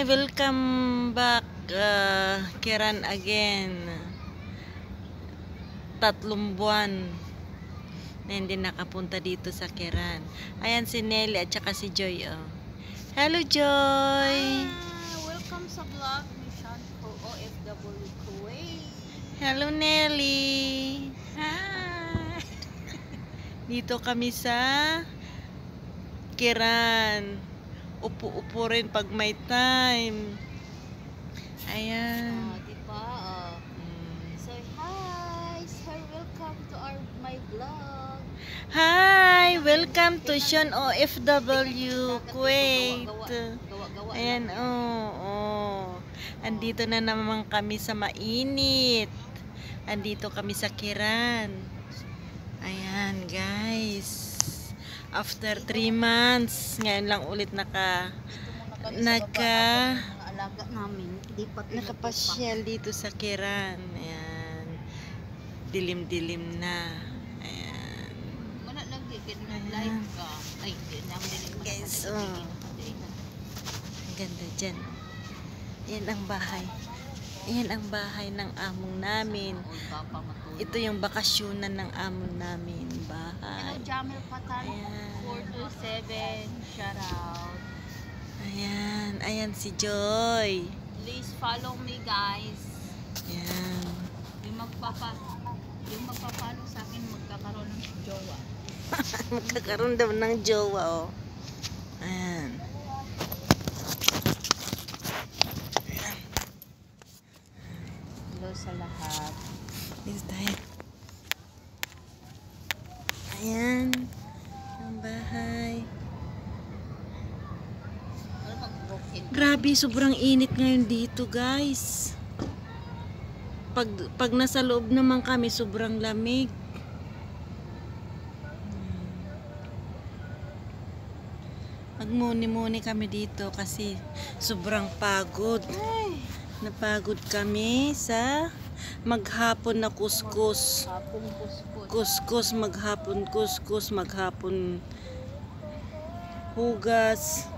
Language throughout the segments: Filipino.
Hi, welcome back, Kiran again. 3 buwan na hindi nakapunta dito sa Kiran. Ayan si Nelly at saka si Joy. Oh. Hello, Joy! Welcome sa vlog ni Sean for OFW Kuwait. Hello, Nelly! Hi! Dito kami sa Kiran. Upo-upo rin pag may time. Ayan. Diba? So, hi! So, welcome to my vlog. Hi! Welcome to Sean OFW Kuwait. Gawa-gawa. Ayan, Andito na naman kami sa mainit. Andito kami sa Kiran. Ayan, guys. After 3 months, ngayon lang ulit alaga namin. nakapasyal dito sa Kiran. Ayan. Dilim-dilim na. Ayan. Wala lang live ka. Ay, Guys, ang ganda dyan. Ayan ang bahay. Ayan ang bahay ng among namin. Ito yung bakasyonan ng amon namin. Bahay. Hello, Jamil Patan. Ayan. 427. Shout out. Ayan. Ayan si Joy. Please follow me, guys. Ayan. Yung magpapalo sa akin, magkakaroon ng jowa. Magkakaroon daw ng jowa, oh. Ayan. Hello sa lahat. Dito tayo. Ayan. Ang bahay. Grabe, sobrang init ngayon dito, guys. Pag nasa loob naman kami, sobrang lamig. Magmuni-muni kami dito kasi sobrang pagod. Napagod kami sa maghapon na kuskus. Kuskus, maghapon kuskus, maghapon hugas.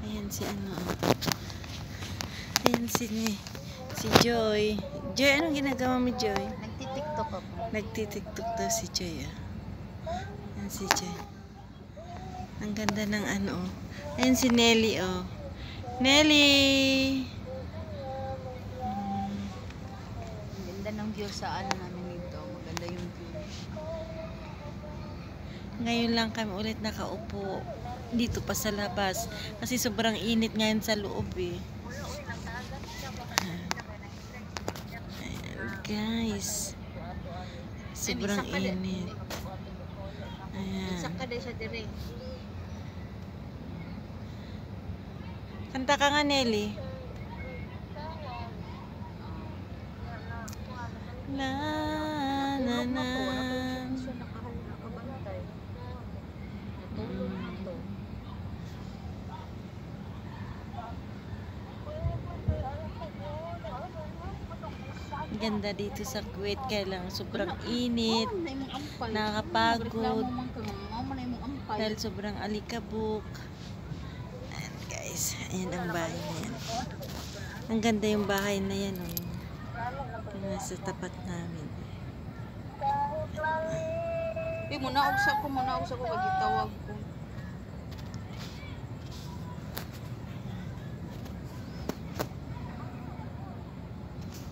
Ayan si Ayan si Joy. Joy, anong ginagawa mo, Joy? Nagtitiktok ako. Nagtitiktok daw si Joy. Ayan si Joy. Ang ganda ng Ayan si Nelly, oh. Nelly! Ang ganda ng view sa namin dito. Maganda yung view. Ngayon lang kami ulit nakaupo dito pa sa labas kasi sobrang init ngayon sa loob, eh. Ayan, guys. Sobrang init. Ayan. Saka din siya dire. Kanta ka nga, Nelly. La na na. Ganda dito sa Kuwait, kaya lang sobrang init, nakakapagod dahil sobrang alikabok. Ayan, guys, ayan ang bahay na yan. Ang ganda yung bahay na yan, oh. Nasa tapat namin. Muna ako pag-itawag ko.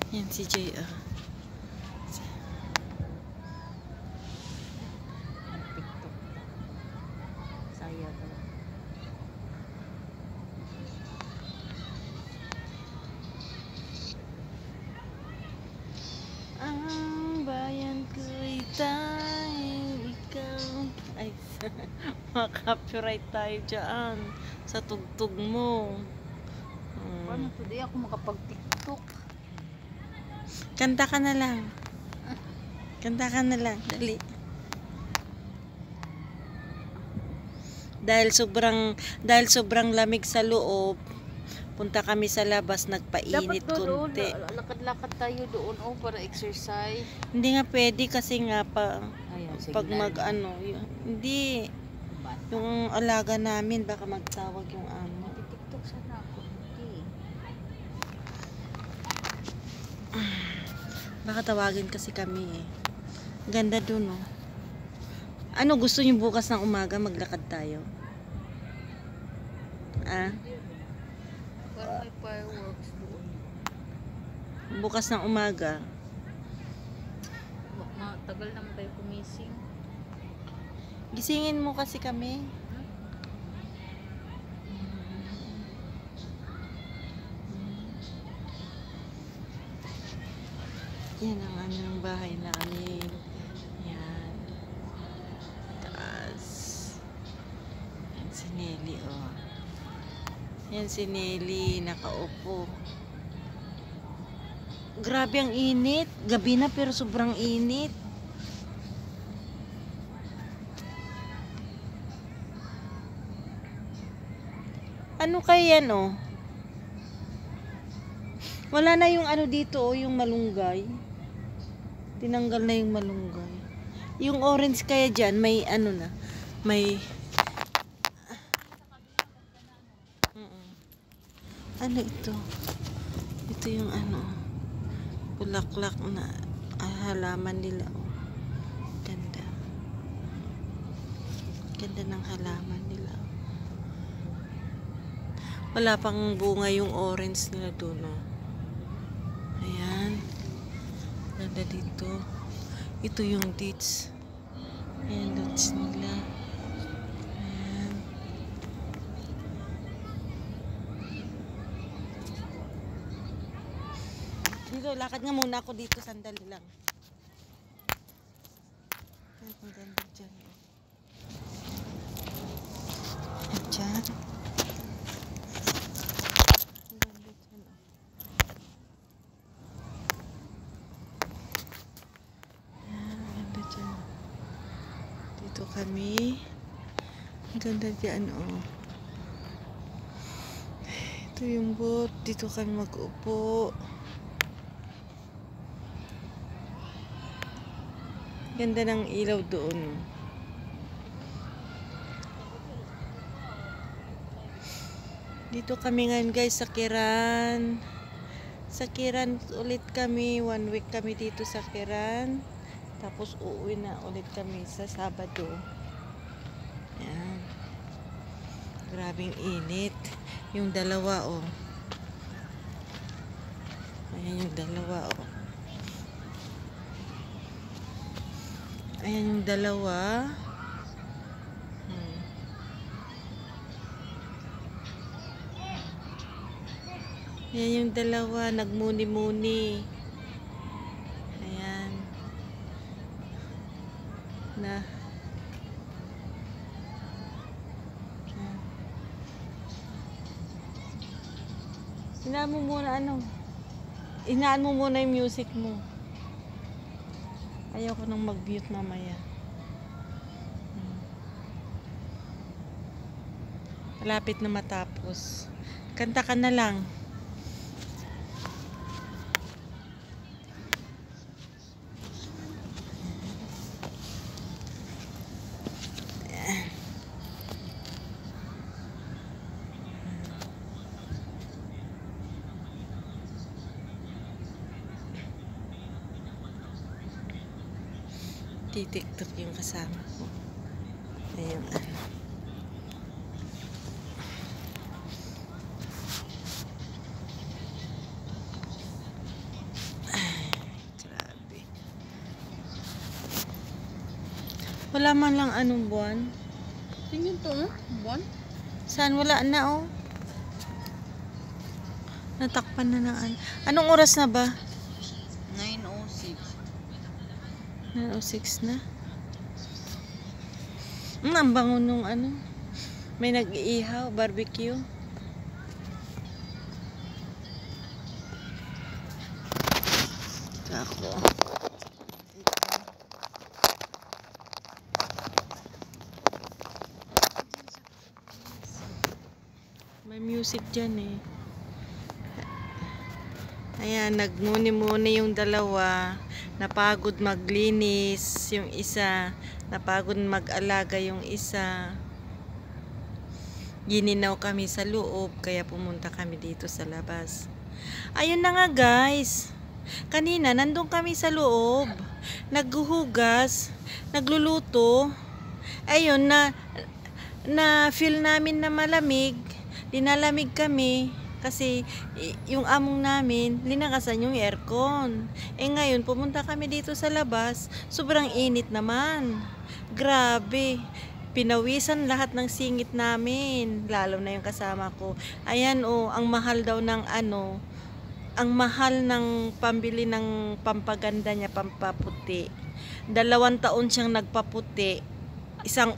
Yan si Joy, oh. TikTok. Saya ka. Ang bayan ko'y tayo, ikaw. Ay, makaka-copyright tayo dyan sa tugtog mo. Paano today ako makapag-TikTok? Kanta ka na lang. Kanta ka na lang. Dali. Dahil sobrang lamig sa loob, punta kami sa labas, nagpainit konti. Lakad-lakad tayo doon para exercise. Hindi nga pwede kasi nga Ayan. pag mag-ano. Hindi. Yung alaga namin, baka magtawag yung amo. TikTok sana ako. Okay. Baka tawagin kasi kami eh. Ganda dun oh. Ano gusto niyo bukas ng umaga maglakad tayo? Ah? Parang may fireworks doon. Bukas ng umaga. Tagal naman tayo kumising. Gisingin mo kasi kami. Yan ang anong bahay namin. Yan. Taas. Yan si Nelly oh. Yan si Nelly nakaupo. Grabe ang init. Gabi na pero sobrang init. Ano kaya yan oh? Wala na yung ano dito oh, yung malunggay. Tinanggal na yung malunggay. Yung orange kaya dyan, may ano na. May... Ano ito? Ito yung ano. Bulaklak na halaman nila oh. Ganda. Ganda ng halaman nila. Wala pang bunga yung orange nila doon oh. Ayan. Ganda dito. Ito yung dates. Ayan, dates nila. Ayan. Dito, lakad nga muna ako dito. Sandali lang. Ayan, ang ganda dyan. Ayan dyan. Dito kami. Ang ganda dyan oh. Ito yung boat. Dito kami mag-upo. Ganda ng ilaw doon. Dito kami ngayon guys sa Kiran. Sa Kiran ulit kami. 1 week kami dito sa Kiran. Tapos uuwi na ulit kami sa Sabado. Yan. Grabing init. Yung dalawa oh. Ayan yung dalawa oh. Ayan yung dalawa. Ayan yung dalawa. Nagmuni-muni. Ayan. Na. Inaan mo muna ano. Inaan mo muna yung music mo. Ayaw ko nang mag-mute mamaya. Malapit na matapos. Kanta ka na lang. TikTok yung kasama ko. Ayun ano. Ay, grabe. Wala man lang anong buwan. Tingin to, buwan? Saan? Wala na oh. Natakpan na ng ano. Anong oras na ba? 9:06. 9:06 na. Ang bango nung ano. May nag-iihaw, barbecue. Ako. May music dyan eh. Ayan, nagmuni-muni yung dalawa. napagod maglinis yung isa, napagod mag-alaga yung isa. Gininaw kami sa loob, kaya pumunta kami dito sa labas. Ayun na nga guys, kanina nandun kami sa loob, naghuhugas, nagluluto. Ayun na feel namin na malamig, dinalamig kami kasi yung among namin linakasan yung aircon. Ngayon pumunta kami dito sa labas, sobrang init naman, grabe, pinawisan lahat ng singit namin, lalo na yung kasama ko. Ayan ang mahal daw ng ang mahal ng pambili ng pampaganda niya, pampaputi. 2 taon siyang nagpaputi. Isang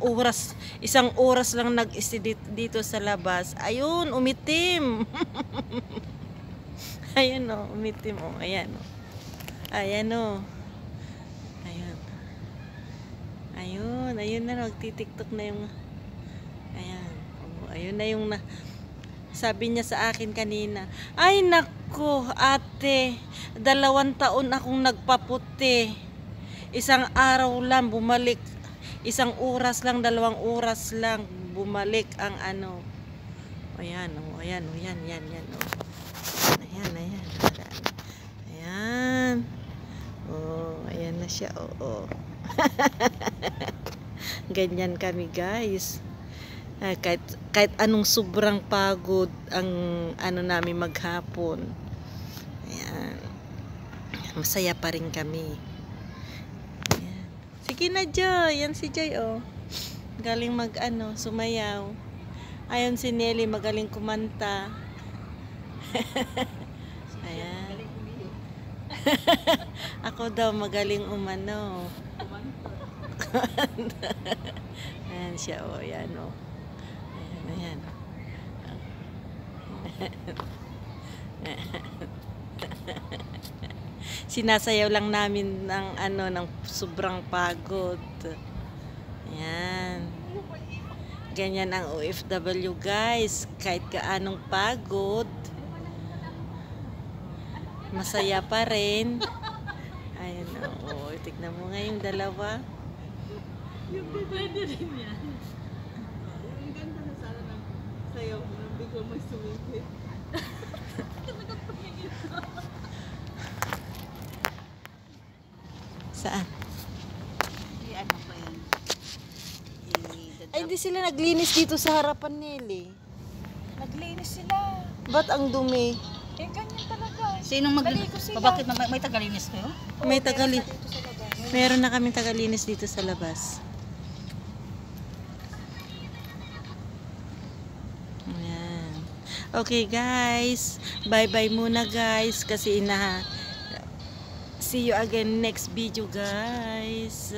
oras lang dito sa labas. Ayun, umitim. Ayan umitim Ayan Ayan Ayun na, magti-tiktok na yung ayan. Ayun na yung sabi niya sa akin kanina. Ay nako, ate, 2 taon akong nagpaputi. Isang araw lang bumalik. 1 oras lang, 2 oras lang bumalik ang Ayan. Ayan. Ayan na siya. Ganyan kami guys. Kahit anong sobrang pagod ang namin maghapon. Ayan. Masaya pa rin kami. Ayan. Sige na Joy. Yan si Joy galing sumayaw. Ayon si Nelly magaling kumanta. Ayan. Ako daw magaling umano. Ayan siya Ayan Ayan. Sinasayaw lang namin ng sobrang pagod. Ayan. Ganyan ang OFW guys, kahit gaanong pagod, masaya pa rin. Ayun tignan mo nga yung dalawa. Pwede rin yan. Ang ganda na sana ng sayaw mo nang bigla may sumipit. Saan? Ano ba yan? Ay, hindi sila naglinis dito sa harapan Nelly. Naglinis sila. Ba't ang dumi? Ganyan talaga. Sinong Maligo sila. Bakit may tagalinis kayo? May meron na kaming tagalinis dito sa labas. Ayan. Okay guys, bye-bye muna guys kasi see you again next video guys.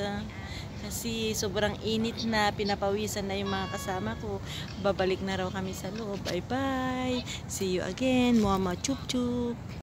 Kasi sobrang init na, pinapawisan na yung mga kasama ko. Babalik na raw kami sa loob. Bye-bye. See you again. Mama chup chup.